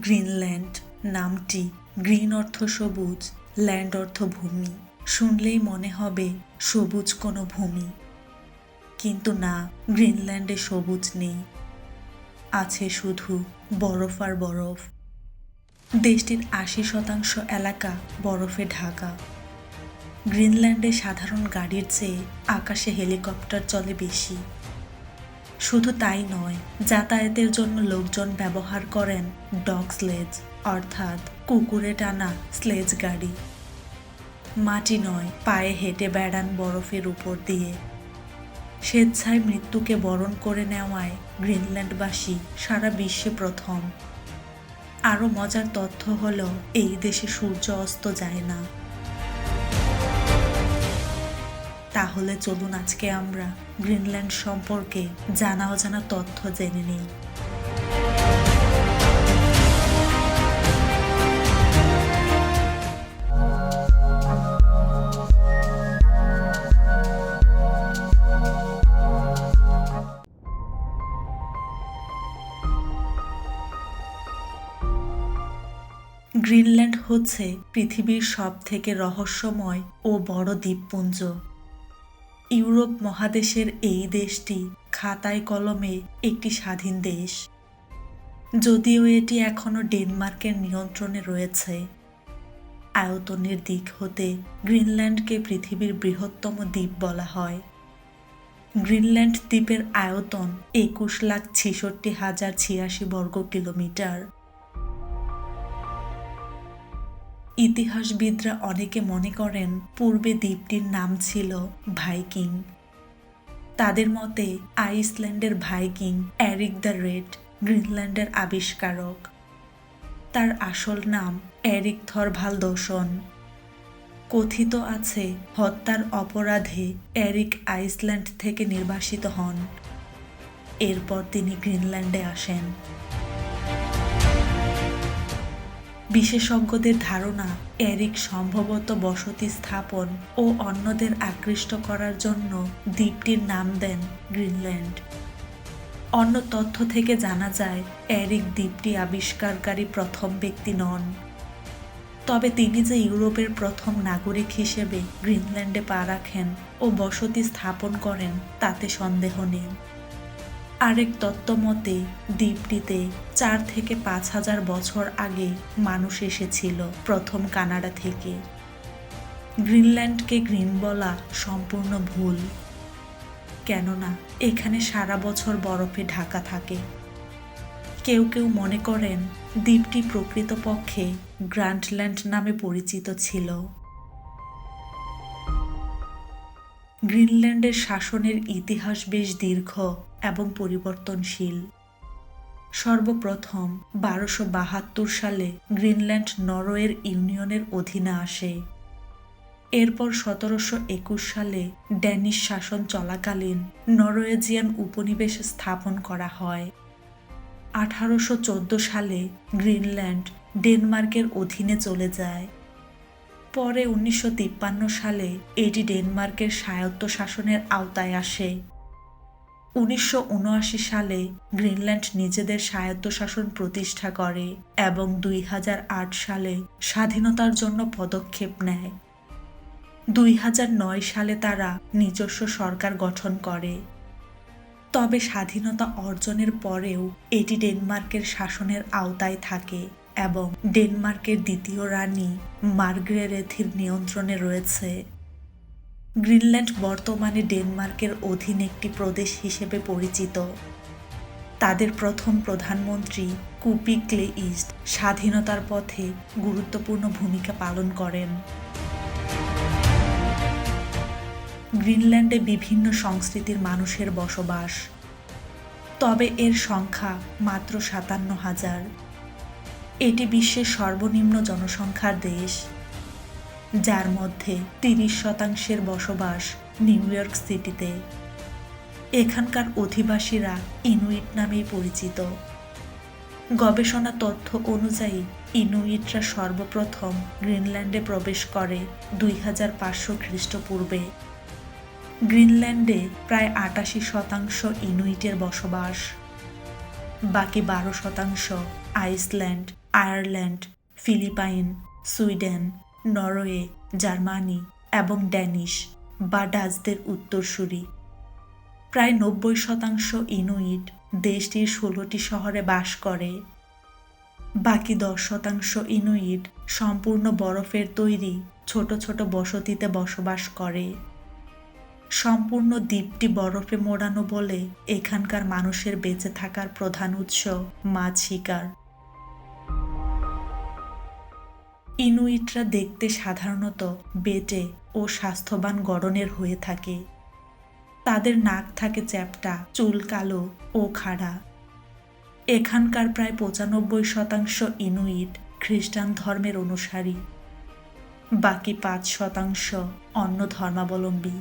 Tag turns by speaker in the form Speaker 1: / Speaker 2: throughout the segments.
Speaker 1: Greenland নামটি green অর্থ সবুজ, ল্যান্ড অর্থ ভূমি। শুনলেই মনে হবে সবুজ কোনো ভূমি, কিন্তু না, গ্রিনল্যান্ডে সবুজ নেই, আছে শুধু বরফ আর বরফ। দেশটির ৮০% এলাকা বরফে ঢাকা। গ্রিনল্যান্ডে সাধারণ গাড়ির চেয়ে আকাশে হেলিকপ্টার চলে বেশি। শুধু তাই নয়, যাতায়াতের জন্য লোকজন ব্যবহার করেন ডগ স্লেজ, অর্থাৎ কুকুরে টানা স্লেজ গাড়ি। মাটি নয়, পায়ে হেঁটে বেড়ান বরফের উপর দিয়ে। স্বেচ্ছায় মৃত্যুকে বরণ করে নেওয়ায় গ্রিনল্যান্ডবাসী সারা বিশ্বে প্রথম। আরও মজার তথ্য হলো, এই দেশে সূর্য অস্ত যায় না। তাহলে চলুন আজকে আমরা গ্রিনল্যান্ড সম্পর্কে জানা অজানা তথ্য জেনে নিই। গ্রিনল্যান্ড হচ্ছে পৃথিবীর সবথেকে রহস্যময় ও বড় দ্বীপপুঞ্জ। ইউরোপ মহাদেশের এই দেশটি খাতায় কলমে একটি স্বাধীন দেশ, যদিও এটি এখনও ডেনমার্কের নিয়ন্ত্রণে রয়েছে। আয়তনের দিক হতে গ্রিনল্যান্ডকে পৃথিবীর বৃহত্তম দ্বীপ বলা হয়। গ্রিনল্যান্ড দ্বীপের আয়তন ২১,৬৬,০৮৬ বর্গ কিলোমিটার। ইতিহাসবিদরা অনেকে মনে করেন পূর্বে দ্বীপটির নাম ছিল ভাইকিং। তাদের মতে আইসল্যান্ডের ভাইকিং এরিক দ্য রেড গ্রিনল্যান্ডের আবিষ্কারক। তার আসল নাম এরিক থরভালডসন। কথিত আছে, হত্যার অপরাধে এরিক আইসল্যান্ড থেকে নির্বাসিত হন। এরপর তিনি গ্রিনল্যান্ডে আসেন। বিশেষজ্ঞদের ধারণা, এরিক সম্ভবত বসতি স্থাপন ও অন্যদের আকৃষ্ট করার জন্য দ্বীপটির নাম দেন গ্রিনল্যান্ড। অন্য তথ্য থেকে জানা যায়, এরিক দ্বীপটি আবিষ্কারকারী প্রথম ব্যক্তি নন। তবে তিনি যে ইউরোপের প্রথম নাগরিক হিসেবে গ্রিনল্যান্ডে পা রাখেন ও বসতি স্থাপন করেন, তাতে সন্দেহ নেই। আরেক তত্ত্ব মতে দ্বীপটিতে ৪ থেকে ৫,০০০ বছর আগে মানুষ এসেছিল প্রথম কানাডা থেকে। গ্রিনল্যান্ডকে গ্রিন বলা সম্পূর্ণ ভুল, কেননা এখানে সারা বছর বরফে ঢাকা থাকে। কেউ কেউ মনে করেন দ্বীপটি প্রকৃতপক্ষে গ্রান্টল্যান্ড নামে পরিচিত ছিল। গ্রিনল্যান্ডের শাসনের ইতিহাস বেশ দীর্ঘ এবং পরিবর্তনশীল। সর্বপ্রথম ১২৭২ সালে গ্রিনল্যান্ড নরওয়ের ইউনিয়নের অধীনে আসে। এরপর ১৭২১ সালে ড্যানিশ শাসন চলাকালীন নরওয়েজিয়ান উপনিবেশ স্থাপন করা হয়। ১৮১৪ সালে গ্রিনল্যান্ড ডেনমার্কের অধীনে চলে যায়। পরে ১৯৫৩ সালে এটি ডেনমার্কের স্বায়ত্তশাসনের আওতায় আসে। ১৯৭৯ সালে গ্রিনল্যান্ড নিজেদের স্বায়ত্তশাসন প্রতিষ্ঠা করে এবং ২০০৮ সালে স্বাধীনতার জন্য পদক্ষেপ নেয়। ২০০৯ সালে তারা নিজস্ব সরকার গঠন করে। তবে স্বাধীনতা অর্জনের পরেও এটি ডেনমার্কের শাসনের আওতায় থাকে এবং ডেনমার্কের দ্বিতীয় রানী মার্গ্রেথের নিয়ন্ত্রণে রয়েছে। গ্রিনল্যান্ড বর্তমানে ডেনমার্কের অধীন একটি প্রদেশ হিসেবে পরিচিত। তাদের প্রথম প্রধানমন্ত্রী কুপি ক্লেইস্ট স্বাধীনতার পথে গুরুত্বপূর্ণ ভূমিকা পালন করেন। গ্রিনল্যান্ডে বিভিন্ন সংস্কৃতির মানুষের বসবাস, তবে এর সংখ্যা মাত্র ৫৭,০০০। এটি বিশ্বের সর্বনিম্ন জনসংখ্যার দেশ, যার মধ্যে ৩০% বসবাস নিউ ইয়র্ক সিটিতে। এখানকার অধিবাসীরা ইনুইট নামেই পরিচিত। গবেষণা তথ্য অনুযায়ী ইনুইটরা সর্বপ্রথম গ্রিনল্যান্ডে প্রবেশ করে ২৫০০ খ্রিস্টপূর্বে। গ্রিনল্যান্ডে প্রায় ৮৮% ইনুইটের বসবাস। বাকি 12% Iceland, Ireland, Philippine, Sweden, Norway, Germany এবং ড্যানিশ বা ডাচদের উত্তরসূরি। প্রায় 90% ইনুইট দেশটির 16টি শহরে বাস করে। বাকি 10% ইনুইট সম্পূর্ণ বরফের তৈরি ছোট ছোট বসতিতে বসবাস করে। সম্পূর্ণ দ্বীপটি বরফে মোড়ানো বলে এখানকার মানুষের বেঁচে থাকার প্রধান উৎস মাছ শিকার। ইনুইটরা দেখতে সাধারণত বেটে ও স্বাস্থ্যবান গড়নের হয়ে থাকে। তাদের নাক থাকে চ্যাপ্টা, চুল কালো ও খাড়া। এখানকার প্রায় 95% ইনুইট খ্রিস্টান ধর্মের অনুসারী, বাকি 5% অন্য ধর্মাবলম্বী।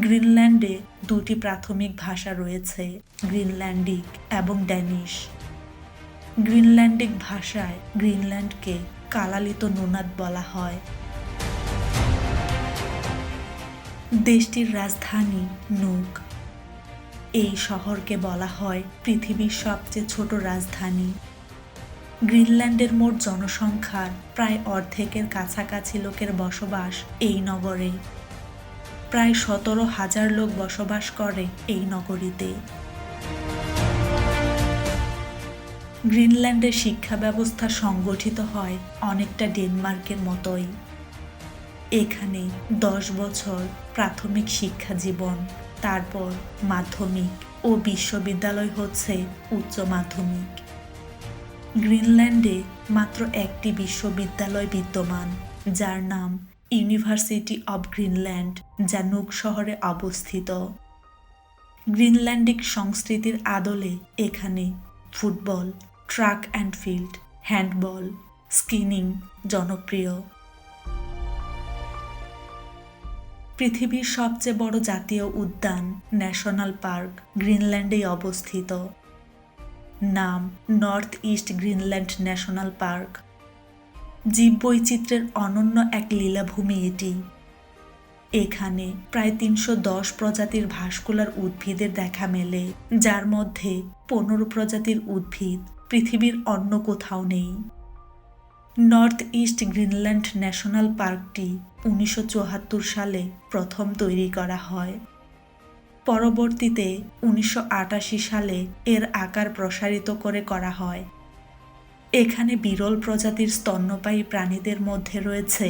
Speaker 1: গ্রিনল্যান্ডে 2টি প্রাথমিক ভাষা রয়েছে, গ্রিনল্যান্ডিক এবং ড্যানিশ। গ্রিনল্যান্ডিক ভাষায় গ্রিনল্যান্ডকে কালালিত নুনাদ বলা হয়। দেশটির রাজধানী নুক। এই শহরকে বলা হয় পৃথিবীর সবচেয়ে ছোট রাজধানী। গ্রিনল্যান্ডের মোট জনসংখ্যার প্রায় অর্ধেকের কাছাকাছি লোকের বসবাস এই নগরে। প্রায় 17,000 লোক বসবাস করে এই নগরীতে। গ্রিনল্যান্ডের শিক্ষা ব্যবস্থা সংগঠিত হয় অনেকটা ডেনমার্কের মতোই। এখানে 10 বছর প্রাথমিক শিক্ষা জীবন, তারপর মাধ্যমিক ও বিশ্ববিদ্যালয় হচ্ছে উচ্চ মাধ্যমিক। গ্রিনল্যান্ডে মাত্র একটি বিশ্ববিদ্যালয় বিদ্যমান, যার নাম ইউনিভার্সিটি অব গ্রিনল্যান্ড, যা নুক শহরে অবস্থিত। গ্রিনল্যান্ডিক সংস্কৃতির আদলে এখানে football, track and field, handball, স্কিনিং জনপ্রিয়। পৃথিবীর সবচেয়ে বড় জাতীয় উদ্যান ন্যাশনাল পার্ক গ্রিনল্যান্ডেই অবস্থিত। নাম north east Greenland national park. জীববৈচিত্র্যের অনন্য এক লীলাভূমি এটি। এখানে প্রায় 310 প্রজাতির ভাস্কুলার উদ্ভিদের দেখা মেলে, যার মধ্যে 15 প্রজাতির উদ্ভিদ পৃথিবীর অন্য কোথাও নেই। নর্থ ইস্ট গ্রিনল্যান্ড ন্যাশনাল পার্কটি 1974 সালে প্রথম তৈরি করা হয়। পরবর্তীতে 1988 সালে এর আকার প্রসারিত করা হয়। এখানে বিরল প্রজাতির স্তন্যপায়ী প্রাণীদের মধ্যে রয়েছে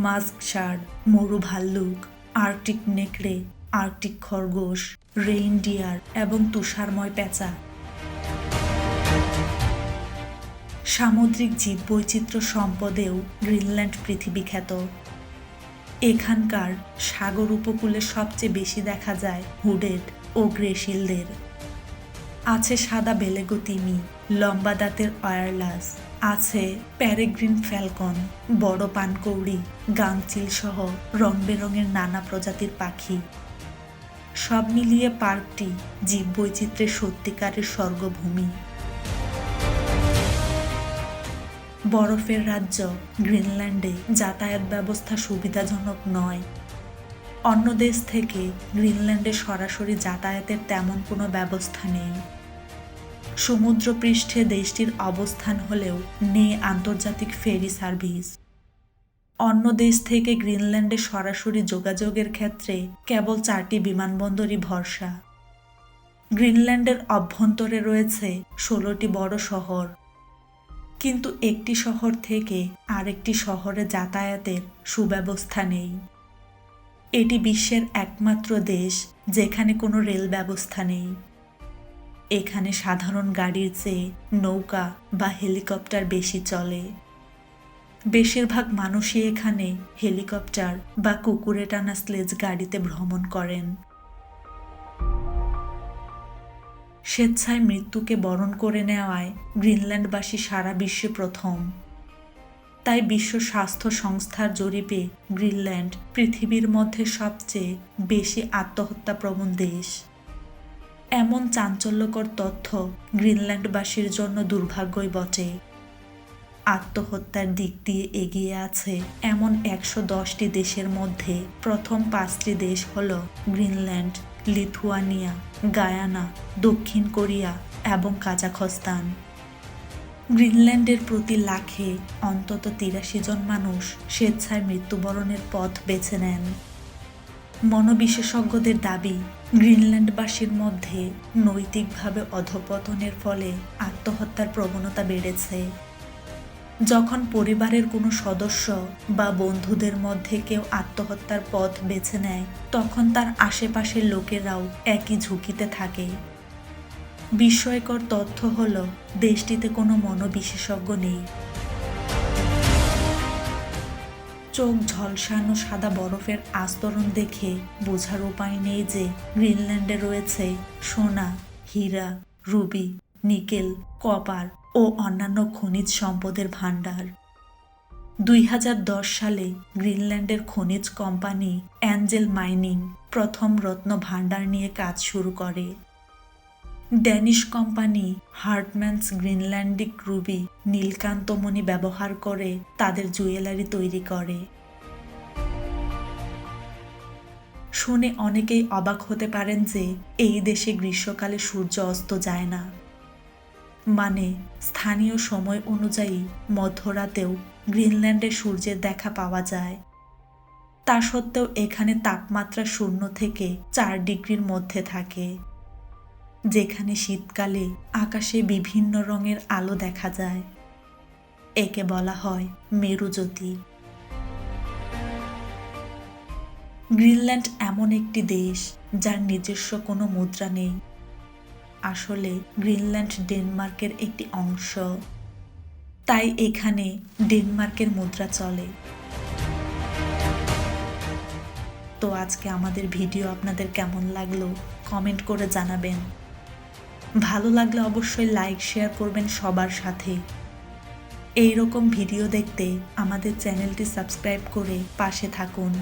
Speaker 1: মাস্ক শার্ক, মরু ভাল্লুক, আর্কটিক নেকড়ে, আর্কটিক খরগোশ, রেইনডিয়ার এবং তুষারময় পেঁচা। সামুদ্রিক জীববৈচিত্র্য সম্পদেও গ্রিনল্যান্ড পৃথিবীখ্যাত। এখানকার সাগর উপকূলে সবচেয়ে বেশি দেখা যায় হুডেড ও গ্রেসিলদের। আছে সাদা বেলেগো তিমি, লম্বা দাঁতের অয়ারলাস, আছে প্যারেগ্রিন ফ্যালকন, বড় পানকৌড়ি, গাংচিল সহ রং বেরঙের নানা প্রজাতির পাখি। সব মিলিয়ে পার্কটি জীববৈচিত্র্যের সত্যিকারের স্বর্গভূমি। বরফের রাজ্য গ্রিনল্যান্ডে যাতায়াত ব্যবস্থা সুবিধাজনক নয়। অন্য দেশ থেকে গ্রিনল্যান্ডে সরাসরি যাতায়াতের তেমন কোনো ব্যবস্থা নেই। সমুদ্রপৃষ্ঠে দেশটির অবস্থান হলেও নেই আন্তর্জাতিক ফেরি সার্ভিস। অন্য দেশ থেকে গ্রিনল্যান্ডে সরাসরি যোগাযোগের ক্ষেত্রে কেবল 4টি বিমানবন্দরই ভরসা। গ্রিনল্যান্ডের অভ্যন্তরে রয়েছে 16টি বড় শহর, কিন্তু একটি শহর থেকে আরেকটি শহরে যাতায়াতের সুব্যবস্থা নেই। এটি বিশ্বের একমাত্র দেশ যেখানে কোনো রেল ব্যবস্থা নেই। এখানে সাধারণ গাড়ির চেয়ে নৌকা বা হেলিকপ্টার বেশি চলে। বেশিরভাগ মানুষই এখানে হেলিকপ্টার বা কুকুরে টানা স্লেজ গাড়িতে ভ্রমণ করেন। স্বেচ্ছায় মৃত্যুকে বরণ করে নেওয়ায় গ্রিনল্যান্ডবাসী সারা বিশ্বে প্রথম। তাই বিশ্ব স্বাস্থ্য সংস্থার জরিপে গ্রিনল্যান্ড পৃথিবীর মধ্যে সবচেয়ে বেশি আত্মহত্যাপ্রবণ দেশ। এমন চাঞ্চল্যকর তথ্য গ্রিনল্যান্ডবাসীর জন্য দুর্ভাগ্যই বটে। আত্মহত্যার দিক দিয়ে এগিয়ে আছে এমন 110টি দেশের মধ্যে প্রথম 5টি দেশ হল গ্রিনল্যান্ড, লিথুয়ানিয়া, গায়ানা, দক্ষিণ কোরিয়া এবং কাজাখস্তান। গ্রিনল্যান্ডের প্রতি লাখে অন্তত ৮৩ জন মানুষ স্বেচ্ছায় মৃত্যুবরণের পথ বেছে নেন। মনোবিশেষজ্ঞদের দাবি, গ্রিনল্যান্ডবাসীর মধ্যে নৈতিকভাবে অধঃপতনের ফলে আত্মহত্যার প্রবণতা বেড়েছে। যখন পরিবারের কোনো সদস্য বা বন্ধুদের মধ্যে কেউ আত্মহত্যার পথ বেছে নেয়, তখন তার আশেপাশের লোকেরাও একই ঝুঁকিতে থাকে। বিস্ময়কর তথ্য হল, দেশটিতে কোনো মনোবিশেষজ্ঞ নেই। চোখ ঝলসানো সাদা বরফের আস্তরণ দেখে বোঝার উপায় নেই যে গ্রিনল্যান্ডে রয়েছে সোনা, হীরা, রুবি, নিকেল, কপার ও অন্যান্য খনিজ সম্পদের ভাণ্ডার। ২০১০ সালে গ্রিনল্যান্ডের খনিজ কোম্পানি অ্যাঞ্জেল মাইনিং প্রথম রত্ন ভাণ্ডার নিয়ে কাজ শুরু করে। ড্যানিশ কোম্পানি হার্টম্যানস গ্রিনল্যান্ডিক রুবি নীলকান্তমণি ব্যবহার করে তাদের জুয়েলারি তৈরি করে। শুনে অনেকেই অবাক হতে পারেন যে এই দেশে গ্রীষ্মকালে সূর্য অস্ত যায় না। মানে, স্থানীয় সময় অনুযায়ী মধ্যরাতেও গ্রিনল্যান্ডে সূর্যের দেখা পাওয়া যায়। তা সত্ত্বেও এখানে তাপমাত্রা 0 থেকে 4 ডিগ্রির মধ্যে থাকে, যেখানে শীতকালে আকাশে বিভিন্ন রঙের আলো দেখা যায়। একে বলা হয় মেরুজ্যোতি। গ্রিনল্যান্ড এমন একটি দেশ যার নিজস্ব কোনো মুদ্রা নেই। আসলে গ্রিনল্যান্ড ডেনমার্কের একটি অংশ, তাই এখানে ডেনমার্কের মুদ্রা চলে। তো আজকে আমাদের ভিডিও আপনাদের কেমন লাগলো কমেন্ট করে জানাবেন। ভালো লাগলে অবশ্যই লাইক শেয়ার করবেন সবার সাথে। এই রকম ভিডিও দেখতে আমাদের চ্যানেলটি সাবস্ক্রাইব করে পাশে থাকুন।